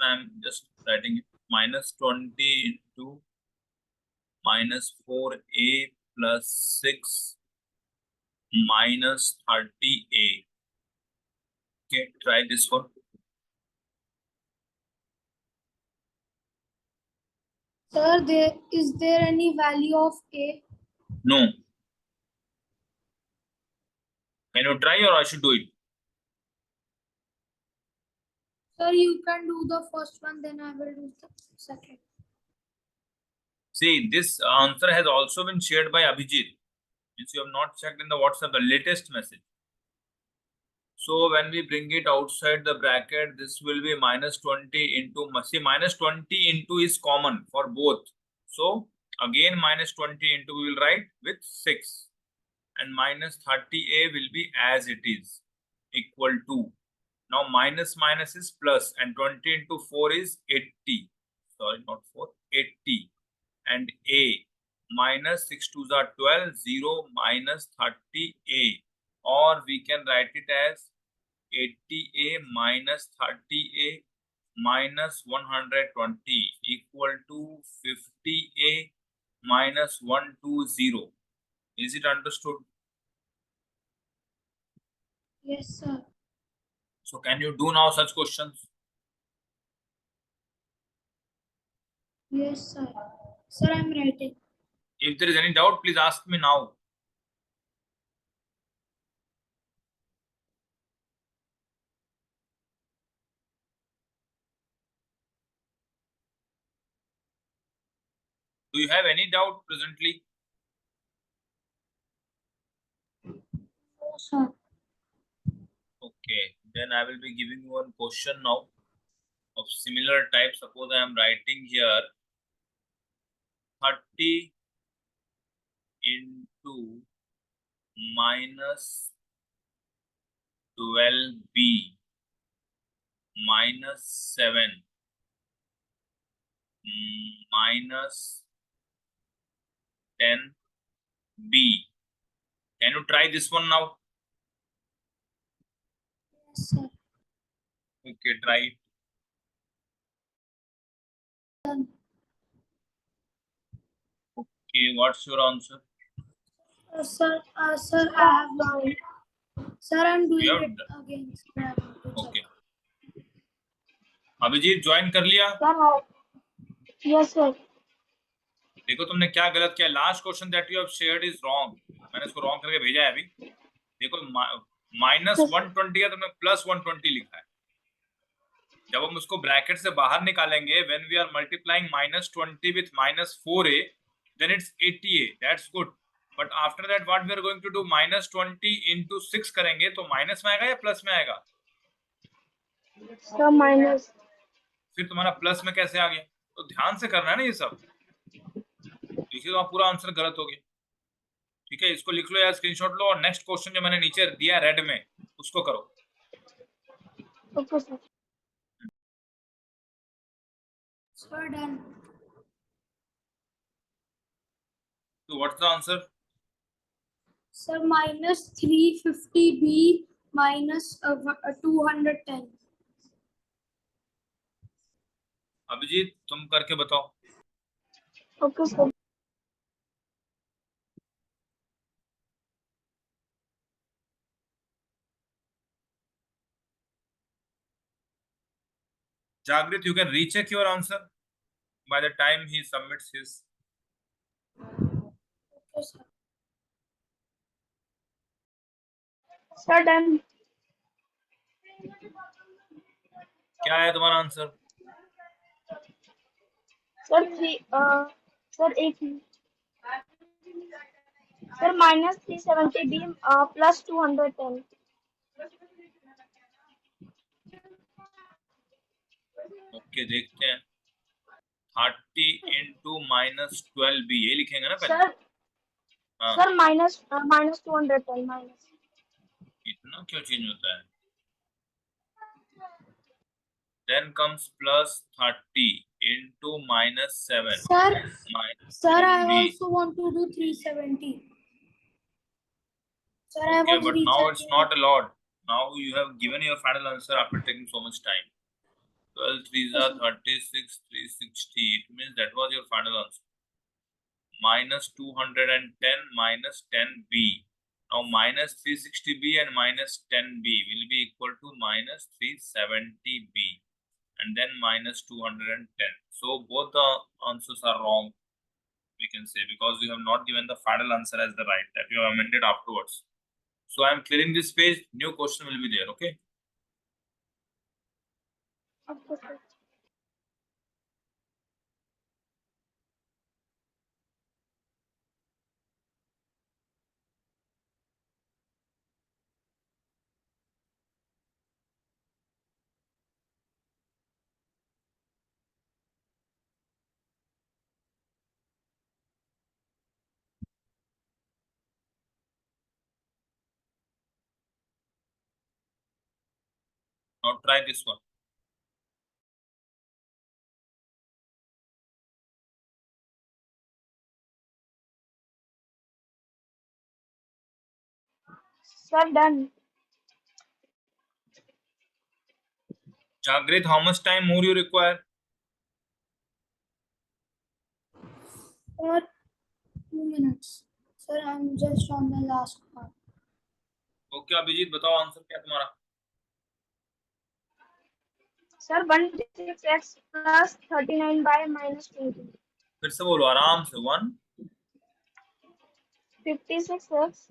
I'm just writing it. Minus 20 into minus 4a plus 6 minus 30a. Okay, try this one. Sir, is there any value of a? No. Can you try or I should do it? Sir, you can do the first one, then I will do the second. See, this answer has also been shared by Abhijit. Since you have not checked in the WhatsApp, the latest message. So when we bring it outside the bracket, this will be minus 20 into, see, minus 20 into is common for both. So again, minus 20 into we will write with 6. And minus 30a will be as it is, equal to. Now minus minus is plus, and 20 into 4 is 80. Sorry, not 4, 80. And a minus 6 2s are 12, 0 minus 30a. Or we can write it as 80a minus 30a minus 120 equal to 50a minus 120. Is it understood? Yes, sir. So can you do now such questions? Yes, sir. Sir, I'm writing. If there is any doubt, please ask me now. Do you have any doubt presently? No, sir. Okay, then I will be giving you one question now of similar type. Suppose I am writing here 30 into minus 12b minus 7 minus 10b. Can you try this one now? Yes, sir. Okay, try it. Done. Okay, what's your answer? Sir, I have done. Sir, I'm doing You have it again. Sir, I want to check. Okay. Abhijeet join कर लिया? Yes, sir. देखो तुमने क्या गलत किया. Last question that you have shared is wrong. मैंने इसको wrong करके भेजा है अभी. देखो माइनस 120 है, तुमने प्लस 120 लिखा है. जब हम उसको ब्रैकेट से बाहर निकालेंगे, when we are multiplying minus 20 with minus 4a, then it's 80a. That's good. But after that what we are going to do, minus 20 into 6 करेंगे तो माइनस में आएगा या प्लस में आएगा? Sir minus. फिर तुम्हारा प्लस में कैसे आ गया? तो ध्यान से करना है ना ये सब. देखिए तो पूरा आंसर गलत हो गया. ठीक है, इसको लिख लो या स्क्रीनशॉट लो, और नेक्स्ट क्वेश्चन जो मैंने नीचे दिया रेड में उसको करो. Okay sir. Sir done. तो what's the answer? Sir minus 350b minus 210. Abhijit तुम करके बताओ. Okay sir. Jagrit, you can recheck your answer by the time he submits his. Okay sir. Sir done. क्या है तुम्हारा आंसर? सर सर एक sir minus 370b plus 210. Okay, देखते हैं. 30 into minus 12b, ये लिखेंगे ना पहले? सर हाँ. Sir minus 210 minus. इतना क्यों चेंज होता है? Then comes plus 30 into minus 7. Sir, I also want to do 370. Sir, I Okay, was but now it's rechecking. not allowed. Now you have given your final answer after taking so much time. 12 threes are 36, 360. It means that was your final answer. Minus 210 minus 10b. Now minus 360b and minus 10b will be equal to minus 370b and then minus 210. So both the answers are wrong, we can say, because you have not given the final answer as the right, that you have amended afterwards. So I am clearing this page, new question will be there, okay? Okay, sir. Now try this one. Sir, done. Jagrit, how much time more you require? For 2 minutes. Sir, I'm just on the last part. Okay, Abhijit बताओ answer क्या है तुम्हारा? Sir, 156x plus 39 by minus 20. फिर से बोलो आराम से. 1 56x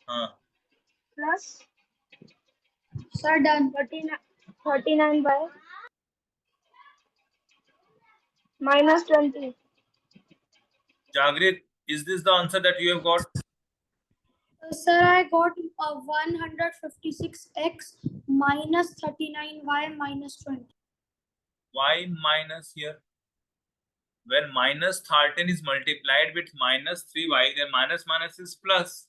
हाँ plus Sir, done. 39 by minus 20. Jagrit, is this the answer that you have got? Sir, I got 156x minus 39y minus 20. Why minus here? When minus 13 is multiplied with minus 3y, then minus minus is plus.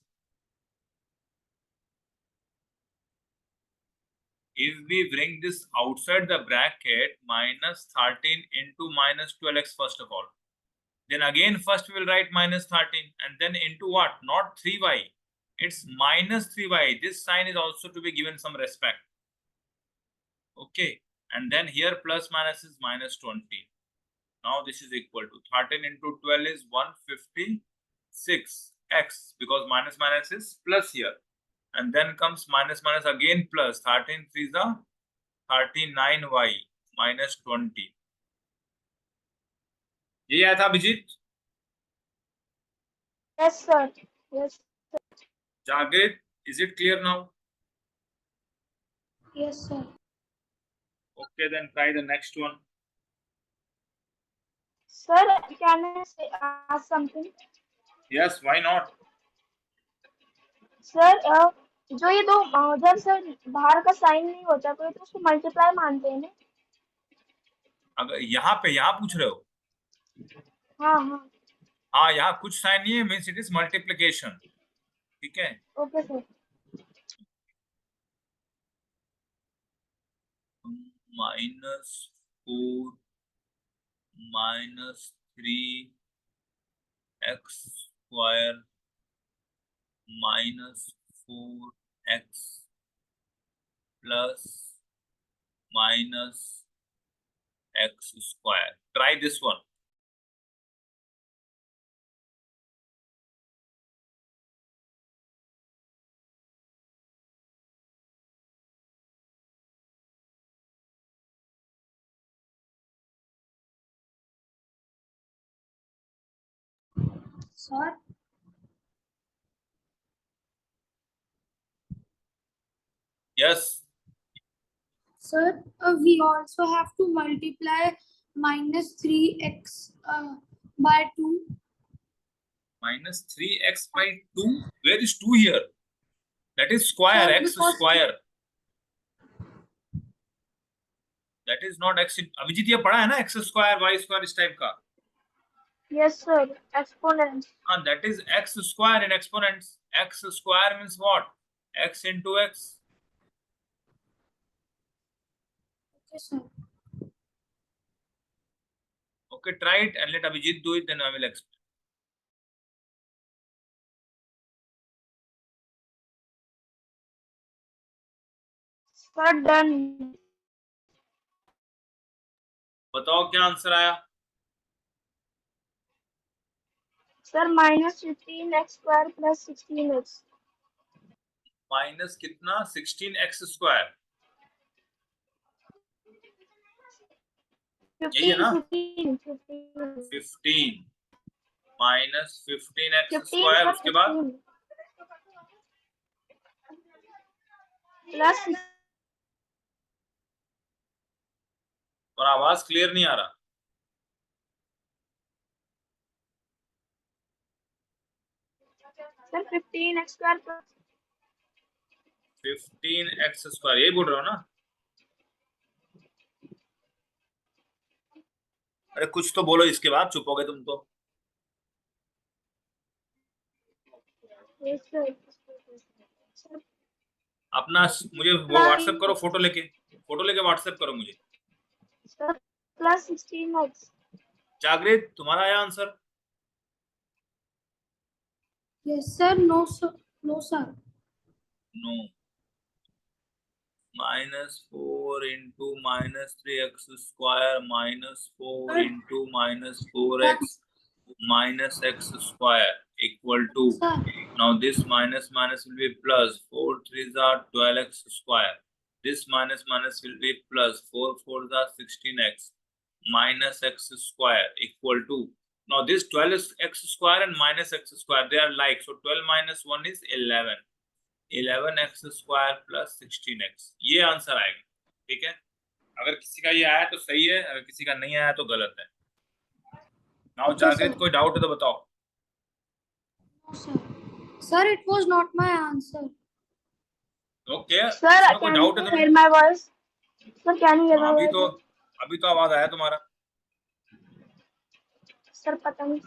If we bring this outside the bracket, minus 13 into minus 12x first of all. Then again first we will write minus 13 and then into what? Not 3y. It's minus 3y. This sign is also to be given some respect. Okay. And then here plus minus is minus 20. Now this is equal to 13 into 12 is 156x because minus minus is plus here. And then comes minus minus again plus 13 3 is the 39y minus 20. ये आया था Abhijit? Yes, sir. Yes. Jagrit, is it clear now? Yes, sir. Okay, then try the next one. Sir, can I ask something? Yes, why not? Sir जो ये दो जब sir बाहर का sign नहीं होता कोई तो उसको मल्टीप्लाई मानते हैं ना? अगर यहाँ पूछ रहे हो? हाँ हाँ हाँ, यहाँ कुछ साइन नहीं है, मीन्स इट इज मल्टीप्लिकेशन. ठीक है. Okay sir. minus 4 minus 3x square minus 4x plus minus x square. Try this one. Sir Yes. Sir, we also have to multiply minus 3x by 2. Minus 3x by 2. Where is 2 here? That is square, Sir, x because- square. That is not x. Abhijeet ये पढ़ा है ना, x square, y square इस type का. Yes, sir. Exponents. That is x square in exponents. X square means what? X into x. Okay, sir. Okay, try it and let Abhijit do it, then I will explain. Sir, done. बताओ क्या answer आया? Sir -15x² + 16x। Minus कितना? 16x²। यही है 15 ना? 15 15 15 minus 15 15x², sir उसके बाद 15 plus और आवाज क्लियर नहीं आ रहा। सर 15x² 15x², यही बोल रहे हो ना? अरे कुछ तो बोलो, इसके बाद चुप हो गए तुम तो। सर अपना मुझे वो व्हाट्सएप करो, फोटो लेके, फोटो लेके व्हाट्सएप करो मुझे। Plus 16x। जागृत, तुम्हारा आया answer? Yes, sir. No, sir. No, sir. No. -4 into -3x² -4 into -4x -x² equal to, Sir. now this minus minus will be plus, 4 3s are 12x², this minus minus will be plus, 4 4s are 16x minus x² equal to, now this 12x² and minus x², they are like, so 12 minus 1 is 11, 11x² plus 16x, ये answer आएगा। ठीक है, अगर किसी का ये आया तो सही है, अगर किसी का नहीं आया तो गलत है। नाउ Okay, जागृत, sir. कोई डाउट है तो बताओ। No, sir. Sir, it was not my answer. Okay, sir इसमें कोई कैन डाउट है यू तुम्हें? Here my voice? Sir can you here हाँ, माय वॉइस? अभी तो आवाज आया तुम्हारा। सर पता नहीं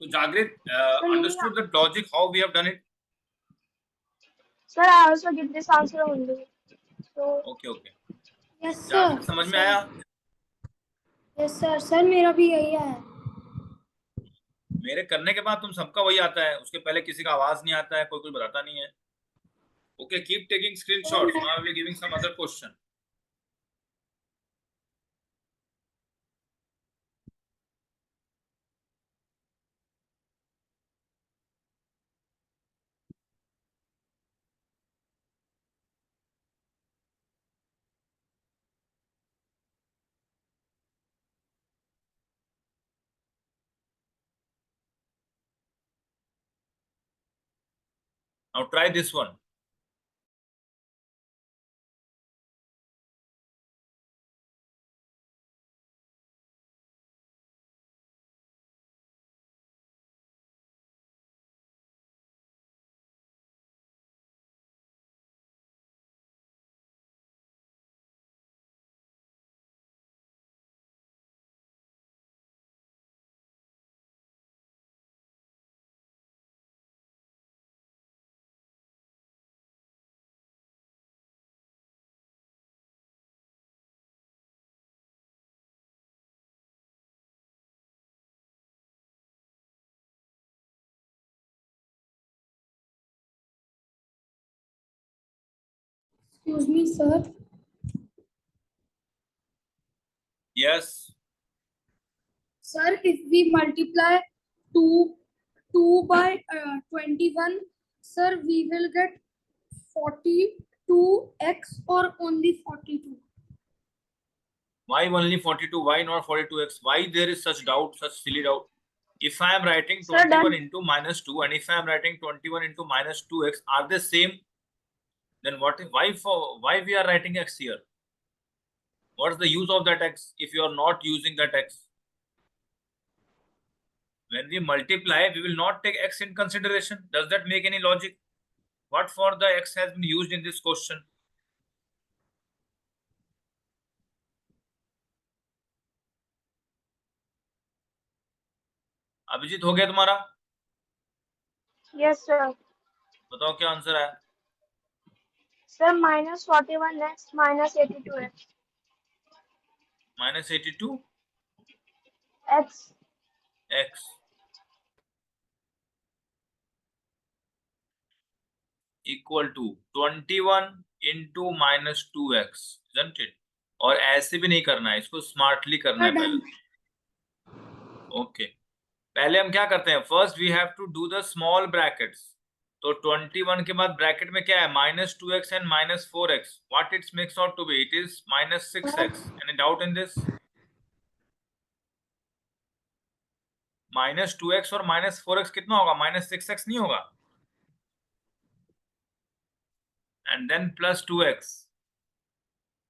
तो जागृत, सर यही understood the logic how we have done it? Sir I also give this answer only so okay okay, Yes, sir. जागृत समझ में Sir. आया? Yes, sir. Sir, मेरा भी यही है. मेरे करने के बाद तुम सबका वही आता है, उसके पहले किसी का आवाज नहीं आता है, कोई कुछ बताता नहीं है। Okay, keep taking Sir, screenshots, now I will be giving some other question. Now try this one. excuse me, sir. Yes. Sir, if we multiply 2 by 21, sir, we will get 42x or only 42. Why only 42? Why not 42x? Why there is such doubt, such silly doubt? If I am writing Sir, 21 done. into -2 and if I am writing 21 into -2x, are they same? Then why we are writing x here? What's the use of that x if you are not using that x? When we multiply, we will not take x in consideration. Does that make any logic? What for the x has been used in this question? Abhijeet, हो गया तुम्हारा? Yes sir. बताओ क्या answer है? Sir -41x -82x -82 x x equal to 21 into -2x, isn't it? और ऐसे भी नहीं करना है, इसको स्मार्टली करना है Sir, पहले। done. ओके, पहले हम क्या करते हैं, first we have to do the small brackets. तो 21 के बाद ब्रैकेट में क्या है, -2x and -4x, what it's makes out to be, it is -6x। Any doubt in this? -2x और -4x कितना होगा, -6x नहीं होगा? And then +2x।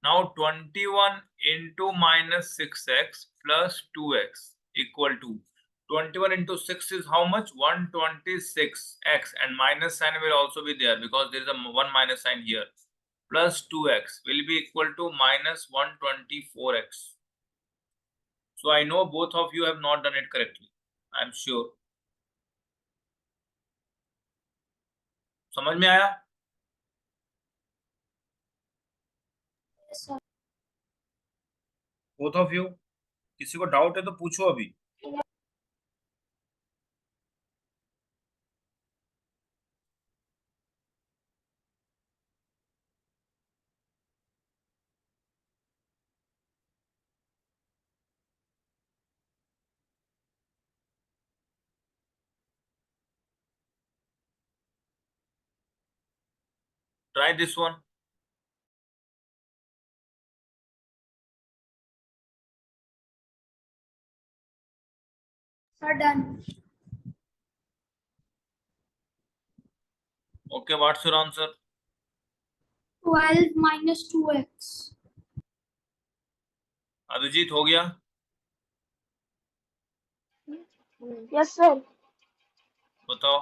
Now 21 into -6x plus 2x equal to 21 into 6 is how much, 126x, and minus sign will also be there because there is a one minus sign here, plus 2x will be equal to minus 124x. So I know both of you have not done it correctly, I am sure. समझ में आया? Yes, sir. Both of you? किसी को doubt है तो पूछो अभी। Try this one. Sir, done. Okay, what's your answer? 12 minus 2x. Abhijit हो गया? Yes sir. बताओ।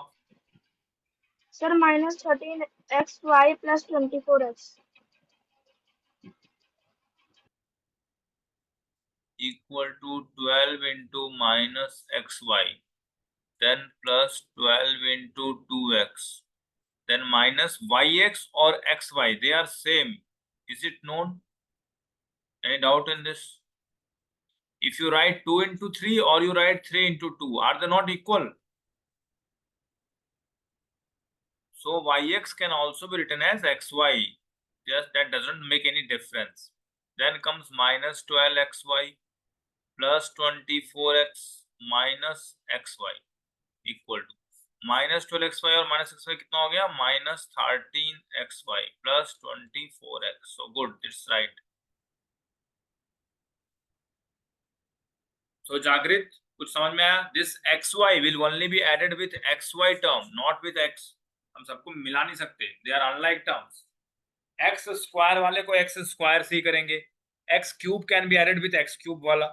सर -13xy plus 24x equal to 12 into -xy, then plus 12 into 2x, then minus yx or xy, they are same. Is it known? Any doubt in this? If you write 2 into 3 or you write 3 into 2, are they not equal? So yx can also be written as xy, just that doesn't make any difference. Then comes minus 12xy plus 24x minus xy equal to -12xy और -xy कितना हो गया, -13xy plus 24x. So good, it's right. So Jagrit, कुछ समझ में आया? This xy will only be added with xy term, not with x. हम सबको मिला नहीं सकते, they are unlike terms. x square वाले को x स्क्वायर से ही करेंगे, x cube can be added with x cube वाला,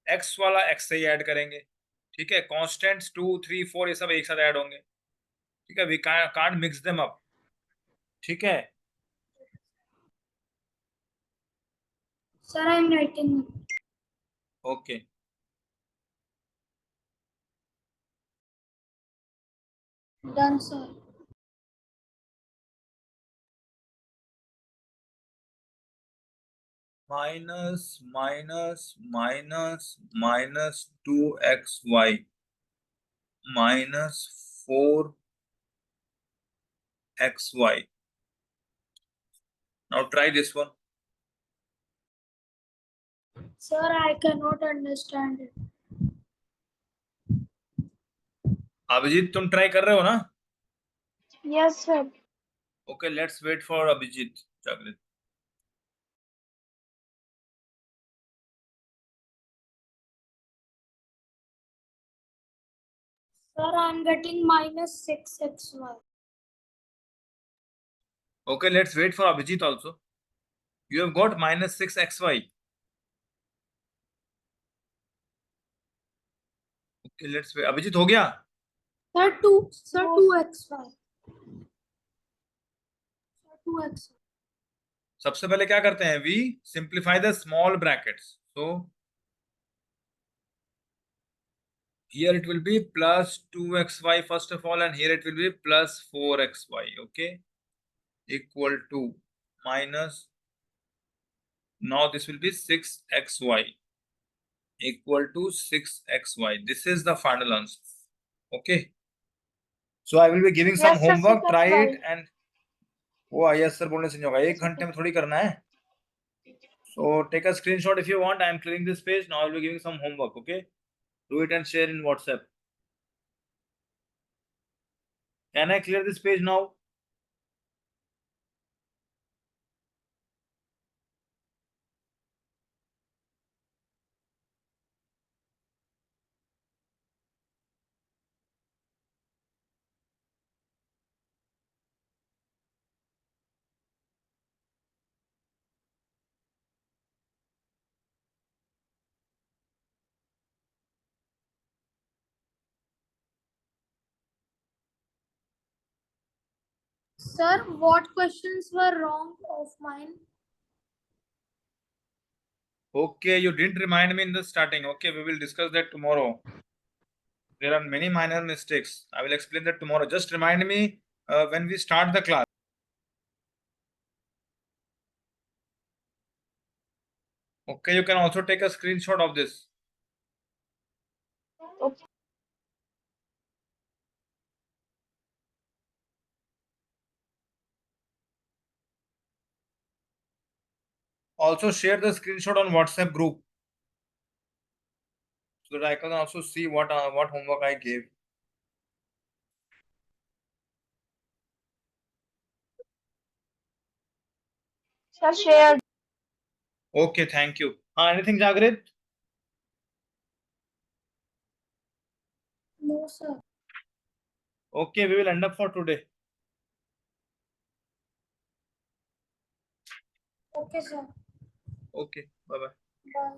x वाला x से ही ऐड करेंगे, ठीक है। कांस्टेंट्स 2 3 4 ये सब एक साथ ऐड होंगे, ठीक है। We can't mix them up, ठीक है। Sir, I'm writing. Okay, Done, sir. minus 2xy minus 4xy. Now try this one. Sir, I cannot understand it. Abhijeet तुम ट्राई कर रहे हो ना? Yes sir. Okay, let's wait for Abhijeet. Jagrit, Sir, I'm getting -6xy. okay, let's wait for Abhijit also. You have got -6xy. Okay, let's wait. Abhijit हो गया? Sir, 2xy. Sir, 2xy. सबसे पहले क्या करते हैं, we simplify the small brackets. So here it will be plus 2xy first of all, and here it will be plus 4xy. Okay, equal to minus, now this will be 6xy equal to 6xy. This is the final answer. Okay, so I will be giving some Yes, sir, homework. 6xy. Try it and वो yes sir बोलने से नहीं होगा, 1 घंटे में थोड़ी करना है। So take a screenshot if you want. I am clearing this page. Now I will be giving some homework. Okay. Do it and share in WhatsApp. Can I clear this page now? Sir, what questions were wrong of mine? Okay, you didn't remind me in the starting. Okay, we will discuss that tomorrow. There are many minor mistakes. I will explain that tomorrow. Just remind me when we start the class. Okay, you can also take a screenshot of this. Okay. Also share the screenshot on WhatsApp group so that I can also see what homework I gave. Sir, share. Okay, thank you. Anything, Jagrit? No, sir. Okay, we will end up for today. Okay, sir. Okay, bye bye. Bye.